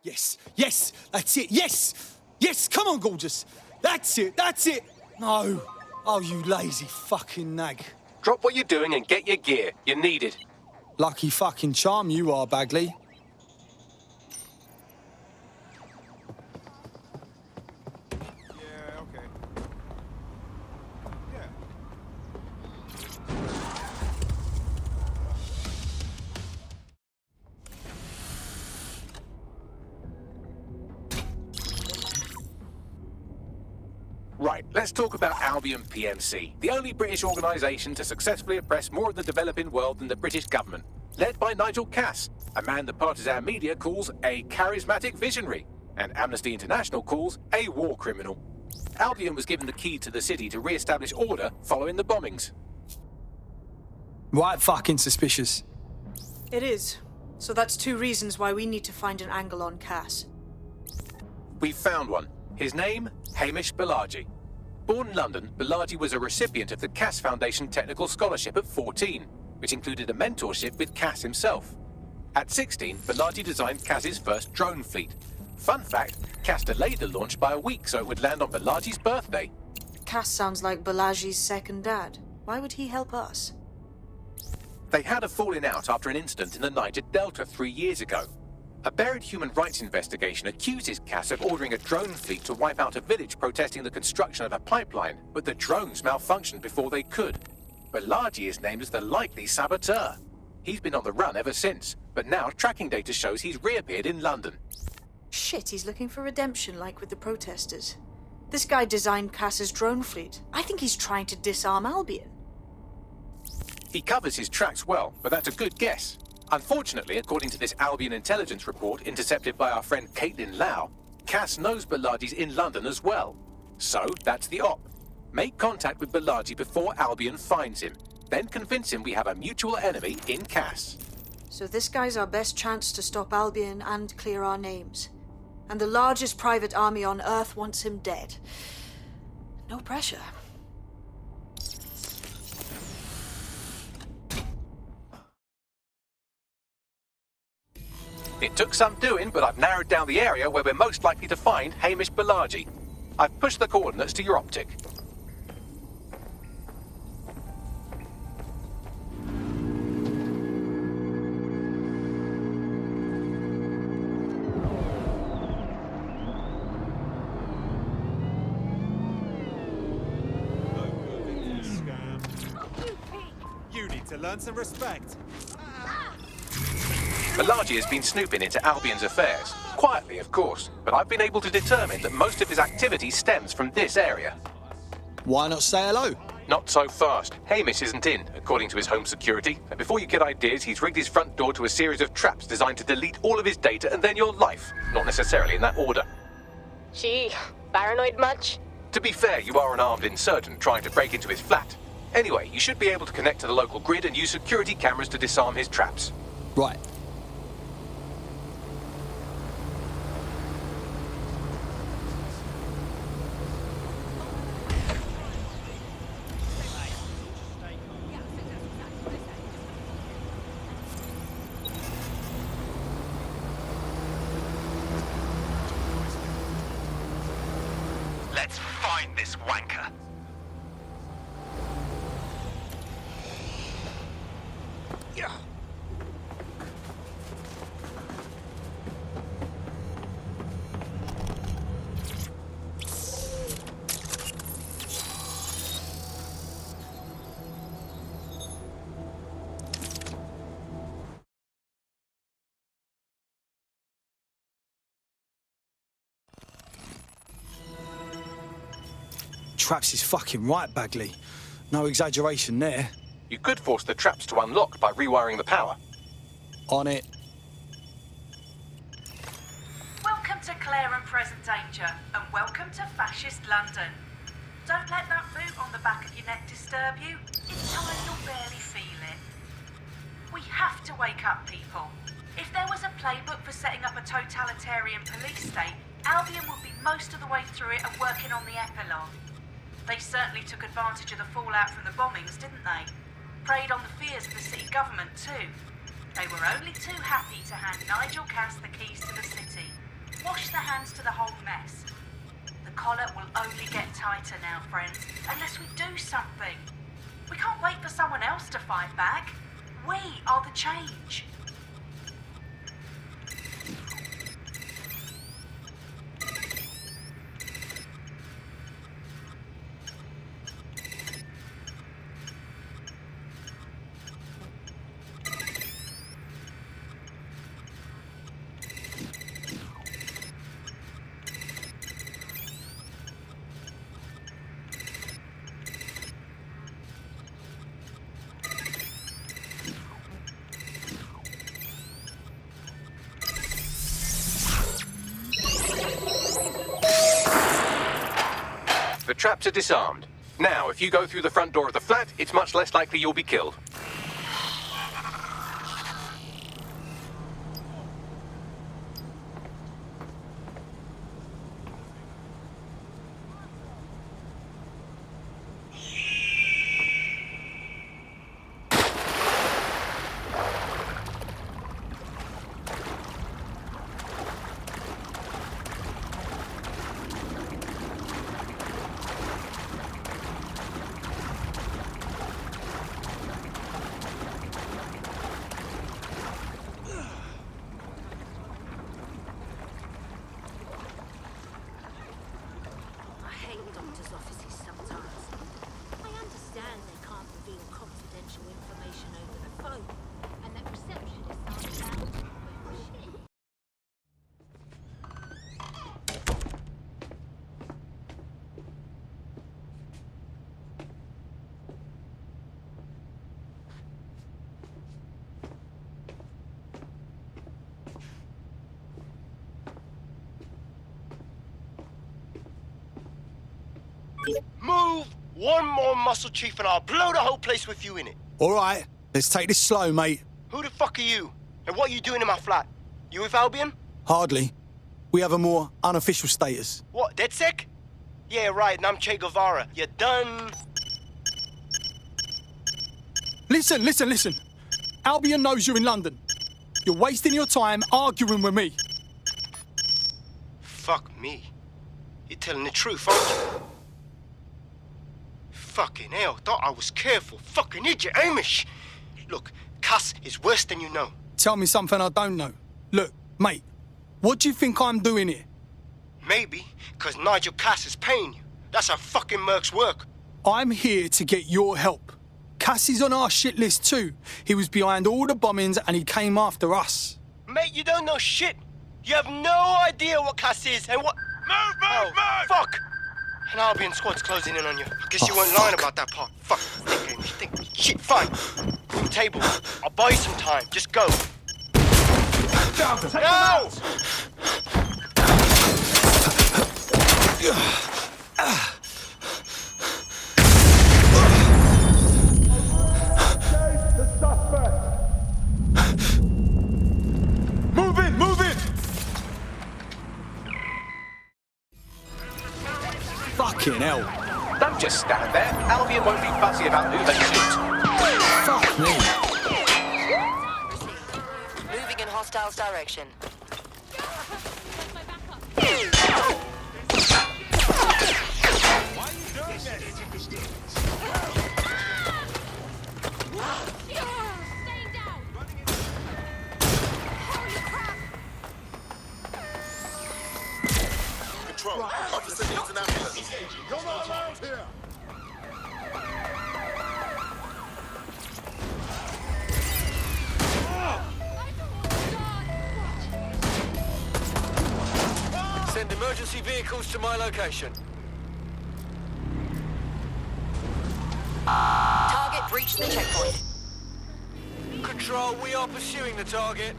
Yes, yes, that's it, yes! Yes, come on, gorgeous! That's it, that's it! No. Oh, you lazy fucking nag. Drop what you're doing and get your gear. You're needed. Lucky fucking charm you are, Bagley. Yeah, okay. Yeah. Right, let's talk about Albion PMC, the only British organisation to successfully oppress more of the developing world than the British government. Led by Nigel Cass, a man the partisan media calls a charismatic visionary, and Amnesty International calls a war criminal. Albion was given the key to the city to re-establish order following the bombings. Right fucking suspicious. It is. So that's two reasons why we need to find an angle on Cass. We've found one. His name, Hamish Balaji. Born in London, Balaji was a recipient of the Cass Foundation Technical Scholarship at 14, which included a mentorship with Cass himself. At 16, Balaji designed Cass's first drone fleet. Fun fact, Cass delayed the launch by a week so it would land on Balaji's birthday. Cass sounds like Balaji's second dad. Why would he help us? They had a falling out after an incident in the Niger Delta 3 years ago. A buried human rights investigation accuses Cass of ordering a drone fleet to wipe out a village protesting the construction of a pipeline, but the drones malfunctioned before they could. Balaji is named as the likely saboteur. He's been on the run ever since, but now tracking data shows he's reappeared in London. Shit, he's looking for redemption like with the protesters. This guy designed Cass's drone fleet. I think he's trying to disarm Albion. He covers his tracks well, but that's a good guess. Unfortunately, according to this Albion intelligence report intercepted by our friend Caitlin Lau, Cass knows Balaji's in London as well. So, that's the op. Make contact with Balaji before Albion finds him. Then convince him we have a mutual enemy in Cass. So this guy's our best chance to stop Albion and clear our names. And the largest private army on Earth wants him dead. No pressure. It took some doing, but I've narrowed down the area where we're most likely to find Hamish Balaji. I've pushed the coordinates to your optic. You need to learn some respect. Balaji has been snooping into Albion's affairs. Quietly, of course, but I've been able to determine that most of his activity stems from this area. Why not say hello? Not so fast. Hamish isn't in, according to his home security. And before you get ideas, he's rigged his front door to a series of traps designed to delete all of his data and then your life. Not necessarily in that order. Gee, paranoid much? To be fair, you are an armed insurgent trying to break into his flat. Anyway, you should be able to connect to the local grid and use security cameras to disarm his traps. Right. Let's find this wanker. Traps is fucking right, Bagley. No exaggeration there. You could force the traps to unlock by rewiring the power. On it. Welcome to Clare and Present Danger, and welcome to Fascist London. Don't let that boot on the back of your neck disturb you. In time you'll barely feel it. We have to wake up, people. If there was a playbook for setting up a totalitarian police state, Albion would be most of the way through it and working on the epilogue. They certainly took advantage of the fallout from the bombings, didn't they? Preyed on the fears of the city government too. They were only too happy to hand Nigel Cass the keys to the city. Wash the hands to the whole mess. The collar will only get tighter now, friends, unless we do something. We can't wait for someone else to fight back. We are the change. The traps are disarmed. Now, if you go through the front door of the flat, it's much less likely you'll be killed. Move one more muscle, Chief, and I'll blow the whole place with you in it. All right, let's take this slow, mate. Who the fuck are you? And what are you doing in my flat? You with Albion? Hardly. We have a more unofficial status. What, DedSec? Yeah, right, and I'm Che Guevara. You done? Listen. Albion knows you're in London. You're wasting your time arguing with me. Fuck me. You're telling the truth, aren't you? Fucking hell, thought I was careful. Fucking idiot, Amish. Look, Cass is worse than you know. Tell me something I don't know. Look, mate, what do you think I'm doing here? Maybe, because Nigel Cass is paying you. That's how fucking mercs work. I'm here to get your help. Cassie's on our shit list too. He was behind all the bombings and he came after us. Mate, you don't know shit. You have no idea what Cass is and what... Move! Fuck! An Albion squad's closing in on you. I guess you weren't lying about that part. Fuck. Think. Shit, fine. Room table. I'll buy you some time. Just go. No! Move in! Fucking hell. Don't just stand there. Albion won't be fussy about who they shoot. Fuck me. Moving in hostiles' direction. Control. Officer needs an ambulance. You're not allowed here. Send emergency vehicles to my location. Target breached the checkpoint. Control, we are pursuing the target.